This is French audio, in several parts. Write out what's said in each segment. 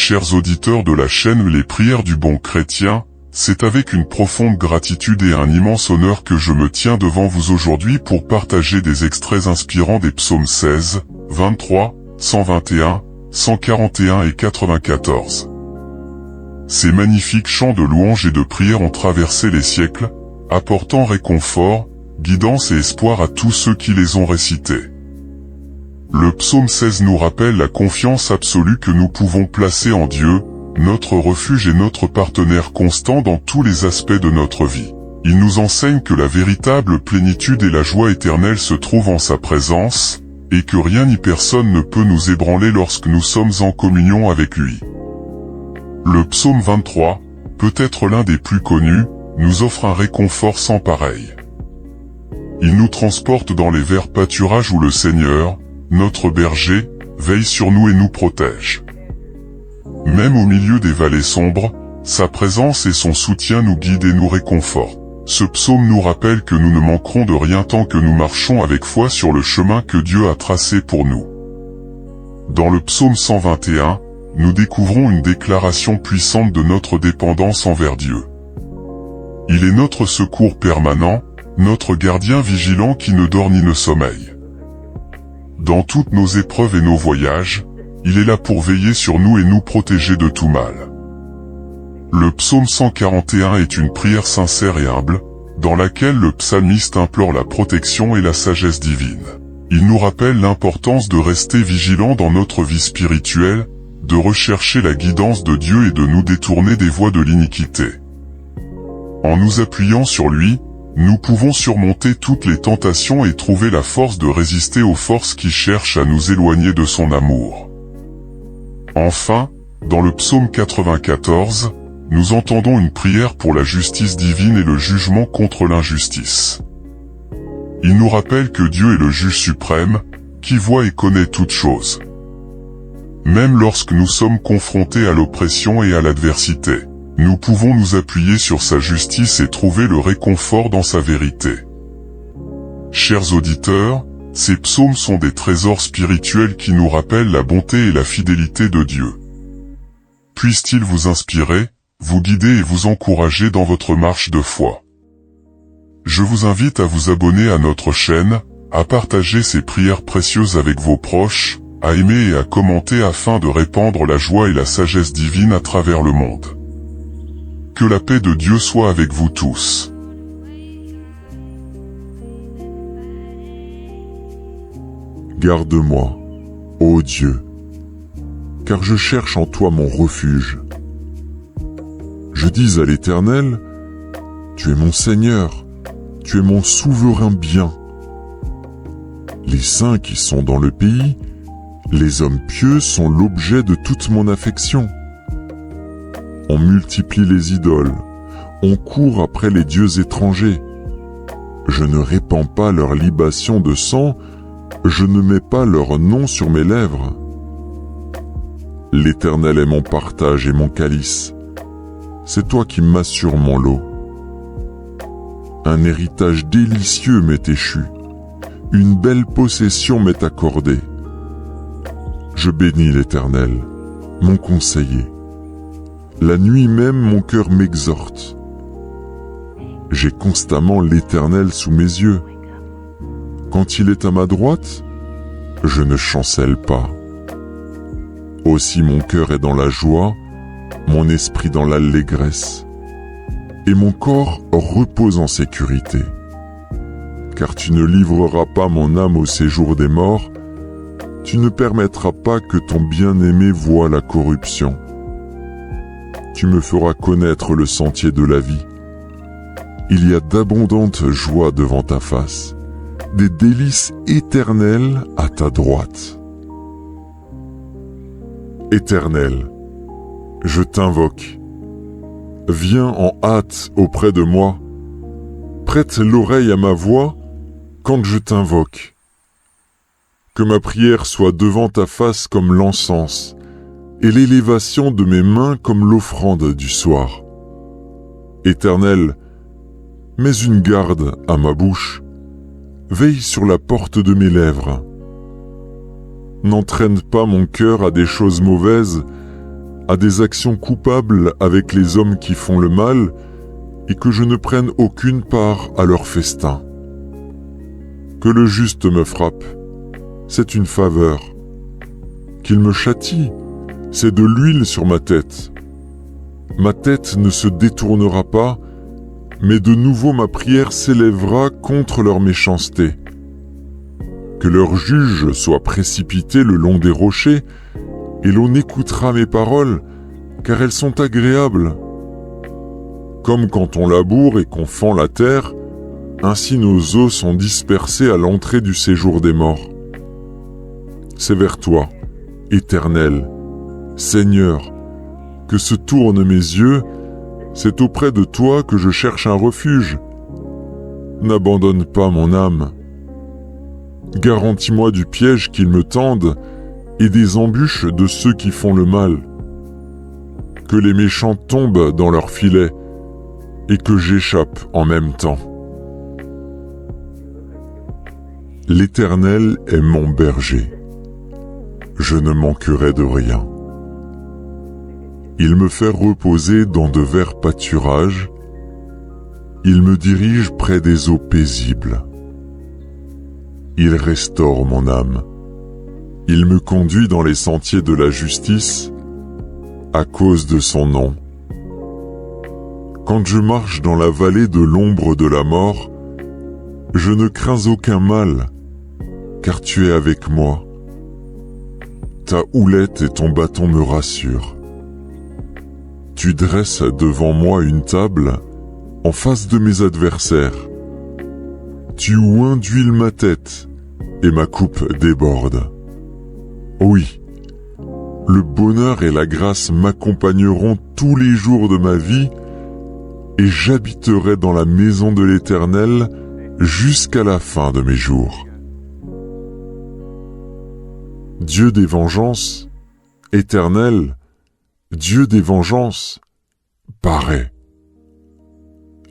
Chers auditeurs de la chaîne Les Prières du Bon Chrétien, c'est avec une profonde gratitude et un immense honneur que je me tiens devant vous aujourd'hui pour partager des extraits inspirants des psaumes 16, 23, 121, 141 et 94. Ces magnifiques chants de louange et de prière ont traversé les siècles, apportant réconfort, guidance et espoir à tous ceux qui les ont récités. Le psaume 16 nous rappelle la confiance absolue que nous pouvons placer en Dieu, notre refuge et notre partenaire constant dans tous les aspects de notre vie. Il nous enseigne que la véritable plénitude et la joie éternelle se trouvent en sa présence, et que rien ni personne ne peut nous ébranler lorsque nous sommes en communion avec lui. Le psaume 23, peut-être l'un des plus connus, nous offre un réconfort sans pareil. Il nous transporte dans les verts pâturages où le Seigneur, notre berger, veille sur nous et nous protège. Même au milieu des vallées sombres, sa présence et son soutien nous guident et nous réconfortent. Ce psaume nous rappelle que nous ne manquerons de rien tant que nous marchons avec foi sur le chemin que Dieu a tracé pour nous. Dans le psaume 121, nous découvrons une déclaration puissante de notre dépendance envers Dieu. Il est notre secours permanent, notre gardien vigilant qui ne dort ni ne sommeille. Dans toutes nos épreuves et nos voyages, il est là pour veiller sur nous et nous protéger de tout mal. Le psaume 141 est une prière sincère et humble, dans laquelle le psalmiste implore la protection et la sagesse divine. Il nous rappelle l'importance de rester vigilant dans notre vie spirituelle, de rechercher la guidance de Dieu et de nous détourner des voies de l'iniquité. En nous appuyant sur lui, nous pouvons surmonter toutes les tentations et trouver la force de résister aux forces qui cherchent à nous éloigner de son amour. Enfin, dans le psaume 94, nous entendons une prière pour la justice divine et le jugement contre l'injustice. Il nous rappelle que Dieu est le juge suprême, qui voit et connaît toutes choses. Même lorsque nous sommes confrontés à l'oppression et à l'adversité, nous pouvons nous appuyer sur sa justice et trouver le réconfort dans sa vérité. Chers auditeurs, ces psaumes sont des trésors spirituels qui nous rappellent la bonté et la fidélité de Dieu. Puisse-t-il vous inspirer, vous guider et vous encourager dans votre marche de foi. Je vous invite à vous abonner à notre chaîne, à partager ces prières précieuses avec vos proches, à aimer et à commenter afin de répandre la joie et la sagesse divine à travers le monde. Que la paix de Dieu soit avec vous tous. Garde-moi, ô Dieu, car je cherche en toi mon refuge. Je dis à l'Éternel, tu es mon Seigneur, tu es mon souverain bien. Les saints qui sont dans le pays, les hommes pieux sont l'objet de toute mon affection. On multiplie les idoles, on court après les dieux étrangers. Je ne répands pas leur libation de sang, je ne mets pas leur nom sur mes lèvres. L'Éternel est mon partage et mon calice. C'est toi qui m'assures mon lot. Un héritage délicieux m'est échu, une belle possession m'est accordée. Je bénis l'Éternel, mon conseiller. La nuit même mon cœur m'exhorte. J'ai constamment l'Éternel sous mes yeux. Quand il est à ma droite, je ne chancelle pas. Aussi mon cœur est dans la joie, mon esprit dans l'allégresse, et mon corps repose en sécurité. Car tu ne livreras pas mon âme au séjour des morts, tu ne permettras pas que ton bien-aimé voie la corruption. Tu me feras connaître le sentier de la vie. Il y a d'abondantes joies devant ta face, des délices éternelles à ta droite. Éternel, je t'invoque. Viens en hâte auprès de moi. Prête l'oreille à ma voix quand je t'invoque. Que ma prière soit devant ta face comme l'encens, et l'élévation de mes mains comme l'offrande du soir. Éternel, mets une garde à ma bouche, veille sur la porte de mes lèvres. N'entraîne pas mon cœur à des choses mauvaises, à des actions coupables avec les hommes qui font le mal, et que je ne prenne aucune part à leur festin. Que le juste me frappe, c'est une faveur. Qu'il me châtie, c'est de l'huile sur ma tête. Ma tête ne se détournera pas, mais de nouveau ma prière s'élèvera contre leur méchanceté. Que leur juge soit précipité le long des rochers, et l'on écoutera mes paroles, car elles sont agréables. Comme quand on laboure et qu'on fend la terre, ainsi nos os sont dispersés à l'entrée du séjour des morts. C'est vers toi, Éternel, Seigneur, que se tournent mes yeux, c'est auprès de toi que je cherche un refuge. N'abandonne pas mon âme. Garantis-moi du piège qu'ils me tendent et des embûches de ceux qui font le mal. Que les méchants tombent dans leurs filets et que j'échappe en même temps. L'Éternel est mon berger. Je ne manquerai de rien. Il me fait reposer dans de verts pâturages. Il me dirige près des eaux paisibles. Il restaure mon âme. Il me conduit dans les sentiers de la justice à cause de son nom. Quand je marche dans la vallée de l'ombre de la mort, je ne crains aucun mal, car tu es avec moi. Ta houlette et ton bâton me rassurent. Tu dresses devant moi une table en face de mes adversaires. Tu oins d'huile ma tête et ma coupe déborde. Oui, le bonheur et la grâce m'accompagneront tous les jours de ma vie et j'habiterai dans la maison de l'Éternel jusqu'à la fin de mes jours. Dieu des vengeances, Éternel, Dieu des vengeances, paraît.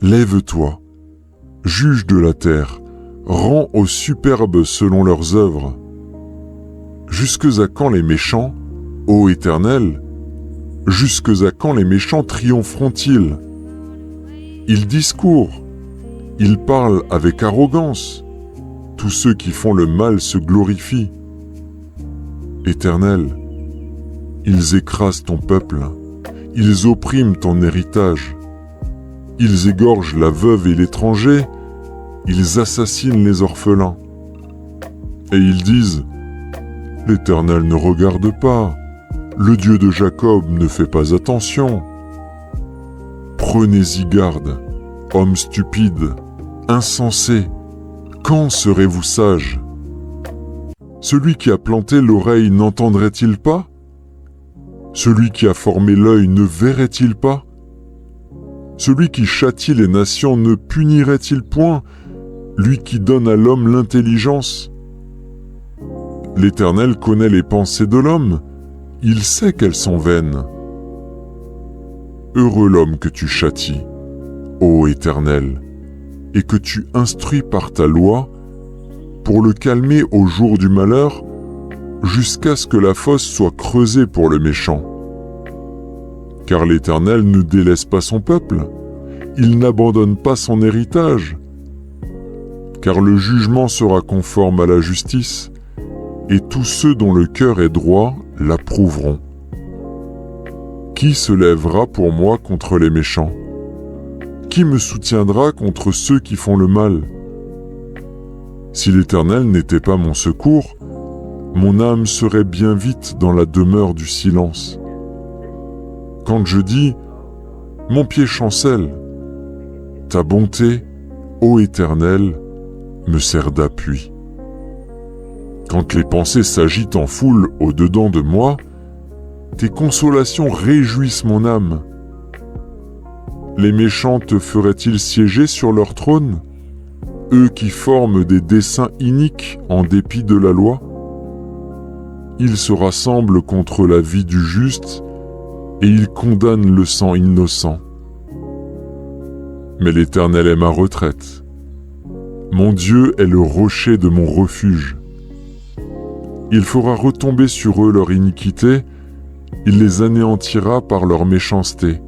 Lève-toi, juge de la terre, rends aux superbes selon leurs œuvres. Jusques à quand les méchants, ô Éternel, jusques à quand les méchants triompheront-ils? Ils discourent, ils parlent avec arrogance. Tous ceux qui font le mal se glorifient. Éternel, ils écrasent ton peuple, ils oppriment ton héritage. Ils égorgent la veuve et l'étranger, ils assassinent les orphelins. Et ils disent, l'Éternel ne regarde pas, le Dieu de Jacob ne fait pas attention. Prenez-y garde, hommes stupides, insensés, quand serez-vous sages? Celui qui a planté l'oreille n'entendrait-il pas? Celui qui a formé l'œil ne verrait-il pas? Celui qui châtie les nations ne punirait-il point, lui qui donne à l'homme l'intelligence? L'Éternel connaît les pensées de l'homme, il sait qu'elles sont vaines. Heureux l'homme que tu châties, ô Éternel, et que tu instruis par ta loi, pour le calmer au jour du malheur, jusqu'à ce que la fosse soit creusée pour le méchant. Car l'Éternel ne délaisse pas son peuple, il n'abandonne pas son héritage. Car le jugement sera conforme à la justice, et tous ceux dont le cœur est droit l'approuveront. Qui se lèvera pour moi contre les méchants? Qui me soutiendra contre ceux qui font le mal? Si l'Éternel n'était pas mon secours, mon âme serait bien vite dans la demeure du silence. Quand je dis « Mon pied chancelle », ta bonté, ô Éternel, me sert d'appui. Quand les pensées s'agitent en foule au-dedans de moi, tes consolations réjouissent mon âme. Les méchants te feraient-ils siéger sur leur trône, eux qui forment des desseins iniques en dépit de la loi? Ils se rassemblent contre la vie du juste et ils condamnent le sang innocent. Mais l'Éternel est ma retraite. Mon Dieu est le rocher de mon refuge. Il fera retomber sur eux leur iniquité il les anéantira par leur méchanceté.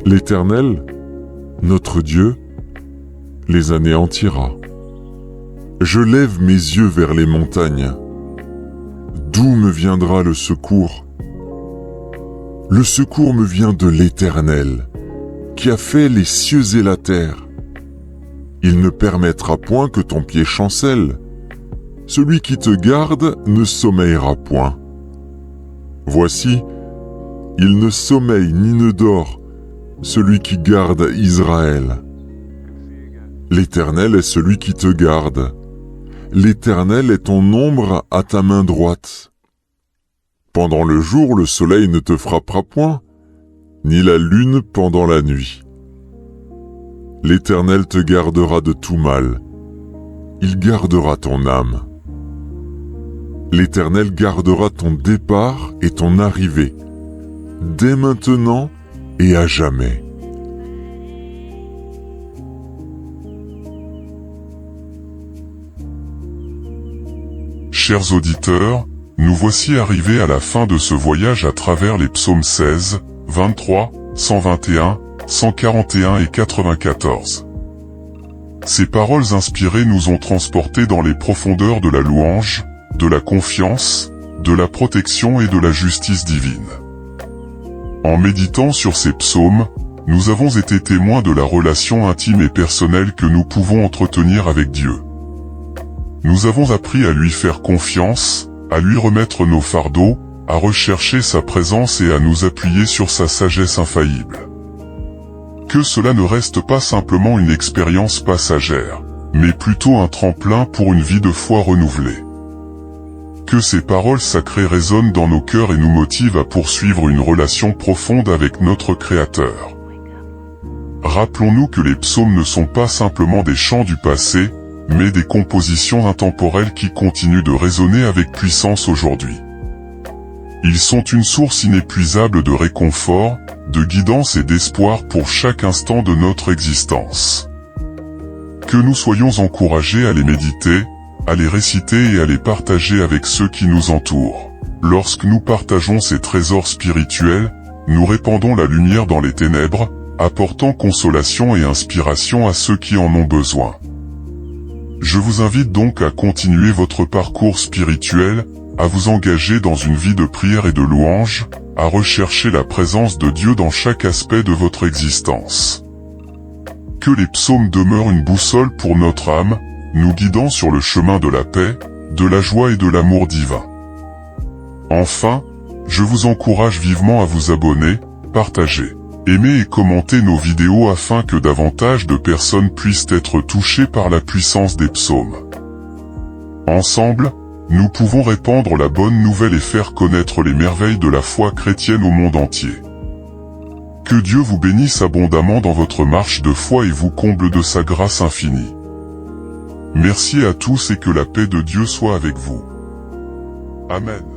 L'Éternel, notre Dieu, les anéantira. Je lève mes yeux vers les montagnes. D'où me viendra le secours? Le secours me vient de l'Éternel, qui a fait les cieux et la terre. Il ne permettra point que ton pied chancelle. Celui qui te garde ne sommeillera point. Voici, il ne sommeille ni ne dort, celui qui garde Israël. L'Éternel est celui qui te garde. L'Éternel est ton ombre à ta main droite. Pendant le jour, le soleil ne te frappera point, ni la lune pendant la nuit. L'Éternel te gardera de tout mal. Il gardera ton âme. L'Éternel gardera ton départ et ton arrivée, dès maintenant et à jamais. Chers auditeurs, nous voici arrivés à la fin de ce voyage à travers les psaumes 16, 23, 121, 141 et 94. Ces paroles inspirées nous ont transportés dans les profondeurs de la louange, de la confiance, de la protection et de la justice divine. En méditant sur ces psaumes, nous avons été témoins de la relation intime et personnelle que nous pouvons entretenir avec Dieu. Nous avons appris à lui faire confiance, à lui remettre nos fardeaux, à rechercher sa présence et à nous appuyer sur sa sagesse infaillible. Que cela ne reste pas simplement une expérience passagère, mais plutôt un tremplin pour une vie de foi renouvelée. Que ces paroles sacrées résonnent dans nos cœurs et nous motivent à poursuivre une relation profonde avec notre Créateur. Rappelons-nous que les psaumes ne sont pas simplement des chants du passé, mais des compositions intemporelles qui continuent de résonner avec puissance aujourd'hui. Ils sont une source inépuisable de réconfort, de guidance et d'espoir pour chaque instant de notre existence. Que nous soyons encouragés à les méditer, à les réciter et à les partager avec ceux qui nous entourent. Lorsque nous partageons ces trésors spirituels, nous répandons la lumière dans les ténèbres, apportant consolation et inspiration à ceux qui en ont besoin. Je vous invite donc à continuer votre parcours spirituel, à vous engager dans une vie de prière et de louange, à rechercher la présence de Dieu dans chaque aspect de votre existence. Que les psaumes demeurent une boussole pour notre âme, nous guidant sur le chemin de la paix, de la joie et de l'amour divin. Enfin, je vous encourage vivement à vous abonner, partager, aimer et commenter nos vidéos afin que davantage de personnes puissent être touchées par la puissance des psaumes. Ensemble, nous pouvons répandre la bonne nouvelle et faire connaître les merveilles de la foi chrétienne au monde entier. Que Dieu vous bénisse abondamment dans votre marche de foi et vous comble de sa grâce infinie. Merci à tous et que la paix de Dieu soit avec vous. Amen.